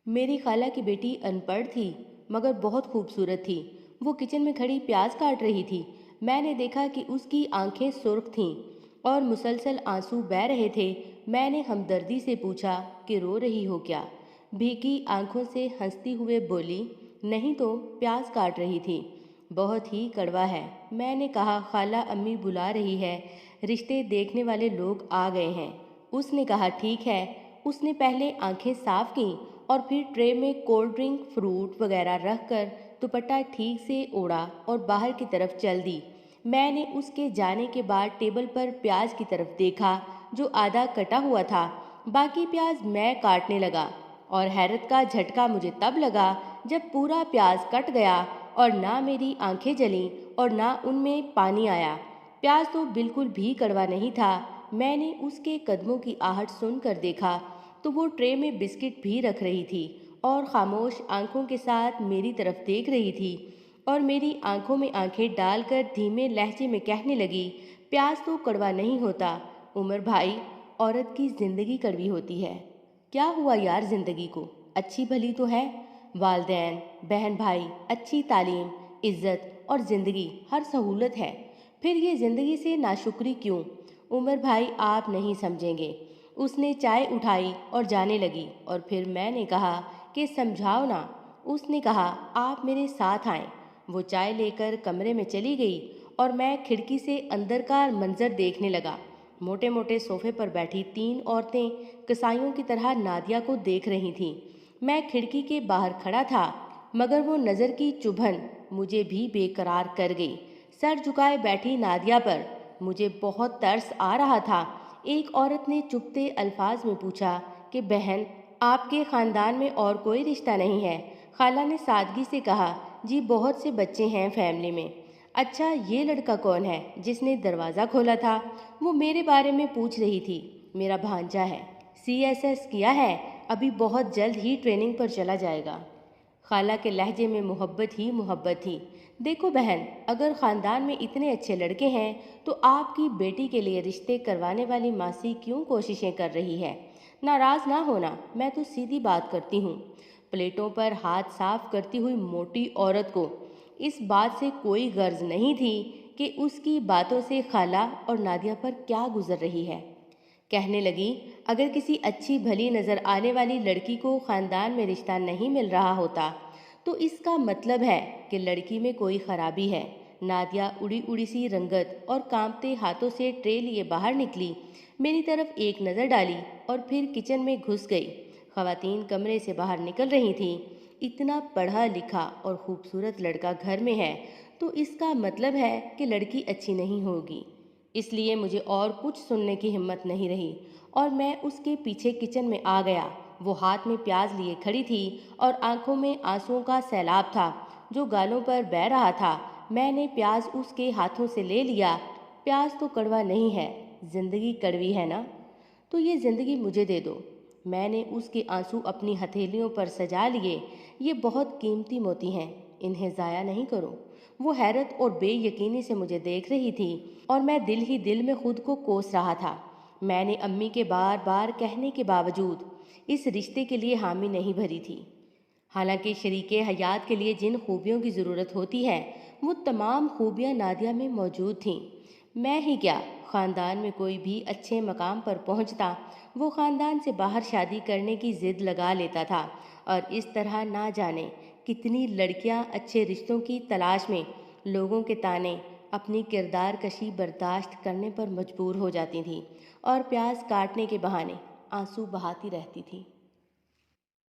मेरी खाला की बेटी अनपढ़ थी मगर बहुत खूबसूरत थी। वो किचन में खड़ी प्याज काट रही थी। मैंने देखा कि उसकी आंखें सुर्ख थीं और मुसलसल आंसू बह रहे थे। मैंने हमदर्दी से पूछा कि रो रही हो क्या। भीगी आंखों से हंसती हुए बोली, नहीं तो प्याज काट रही थी। बहुत ही कड़वा है। मैंने कहा, खाला अम्मी बुला रही है, रिश्ते देखने वाले लोग आ गए हैं। उसने कहा, ठीक है। उसने पहले आंखें साफ की और फिर ट्रे में कोल्ड ड्रिंक, फ्रूट वगैरह रख कर दुपट्टा ठीक से ओढ़ा और बाहर की तरफ चल दी। मैंने उसके जाने के बाद टेबल पर प्याज की तरफ देखा जो आधा कटा हुआ था। बाकी प्याज मैं काटने लगा और हैरत का झटका मुझे तब लगा जब पूरा प्याज कट गया और ना मेरी आंखें जलीं और ना उनमें पानी आया। प्याज तो बिल्कुल भी कड़वा नहीं था। मैंने उसके कदमों की आहट सुनकर देखा तो वो ट्रे में बिस्किट भी रख रही थी और खामोश आंखों के साथ मेरी तरफ देख रही थी और मेरी आंखों में आंखें डालकर धीमे लहजे में कहने लगी, प्याज तो कड़वा नहीं होता उमर भाई, औरत की जिंदगी कड़वी होती है। क्या हुआ यार, जिंदगी को अच्छी भली तो है। वालदैन, बहन भाई, अच्छी तालीम, इज्जत और जिंदगी, हर सहूलत है। फिर ये जिंदगी से नाशुक्री क्यों? उमर भाई आप नहीं समझेंगे। उसने चाय उठाई और जाने लगी और फिर मैंने कहा कि समझाओ ना। उसने कहा, आप मेरे साथ आएं। वो चाय लेकर कमरे में चली गई और मैं खिड़की से अंदर का मंजर देखने लगा। मोटे मोटे सोफे पर बैठी तीन औरतें कसाईयों की तरह नादिया को देख रही थीं। मैं खिड़की के बाहर खड़ा था मगर वो नज़र की चुभन मुझे भी बेकरार कर गई। सर झुकाए बैठी नादिया पर मुझे बहुत तरस आ रहा था। एक औरत ने चुभते अल्फाज में पूछा कि बहन, आपके ख़ानदान में और कोई रिश्ता नहीं है? खाला ने सादगी से कहा, जी बहुत से बच्चे हैं फैमिली में। अच्छा, ये लड़का कौन है जिसने दरवाज़ा खोला था? वो मेरे बारे में पूछ रही थी। मेरा भांजा है, CSS किया है, अभी बहुत जल्द ही ट्रेनिंग पर चला जाएगा। खाला के लहजे में मोहब्बत ही मोहब्बत थी। देखो बहन, अगर ख़ानदान में इतने अच्छे लड़के हैं तो आपकी बेटी के लिए रिश्ते करवाने वाली मासी क्यों कोशिशें कर रही है? नाराज़ ना होना, मैं तो सीधी बात करती हूँ। प्लेटों पर हाथ साफ करती हुई मोटी औरत को इस बात से कोई गर्ज नहीं थी कि उसकी बातों से खाला और नादिया पर क्या गुजर रही है। कहने लगी, अगर किसी अच्छी भली नज़र आने वाली लड़की को ख़ानदान में रिश्ता नहीं मिल रहा होता तो इसका मतलब है कि लड़की में कोई खराबी है। नादिया उड़ी उड़ी सी रंगत और कांपते हाथों से ट्रे लिए बाहर निकली, मेरी तरफ एक नज़र डाली और फिर किचन में घुस गई। ख़वातीन कमरे से बाहर निकल रही थीं। इतना पढ़ा लिखा और खूबसूरत लड़का घर में है तो इसका मतलब है कि लड़की अच्छी नहीं होगी। इसलिए मुझे और कुछ सुनने की हिम्मत नहीं रही और मैं उसके पीछे किचन में आ गया। वो हाथ में प्याज लिए खड़ी थी और आंखों में आंसुओं का सैलाब था जो गालों पर बह रहा था। मैंने प्याज उसके हाथों से ले लिया। प्याज तो कड़वा नहीं है, जिंदगी कड़वी है ना? तो ये जिंदगी मुझे दे दो। मैंने उसके आंसू अपनी हथेलियों पर सजा लिए। ये बहुत कीमती मोती हैं, इन्हें ज़ाया नहीं करो। वो हैरत और बेयकीनी से मुझे देख रही थी और मैं दिल ही दिल में खुद को कोस रहा था। मैंने अम्मी के बार बार कहने के बावजूद इस रिश्ते के लिए हामी नहीं भरी थी। हालांकि शरीके हयात के लिए जिन खूबियों की ज़रूरत होती है वो तमाम खूबियाँ नादिया में मौजूद थीं। मैं ही क्या, ख़ानदान में कोई भी अच्छे मकाम पर पहुंचता वो ख़ानदान से बाहर शादी करने की ज़िद लगा लेता था और इस तरह ना जाने कितनी लड़कियां अच्छे रिश्तों की तलाश में लोगों के ताने अपनी किरदार कशी बर्दाश्त करने पर मजबूर हो जाती थीं और प्याज काटने के बहाने आंसू बहाती रहती थीं।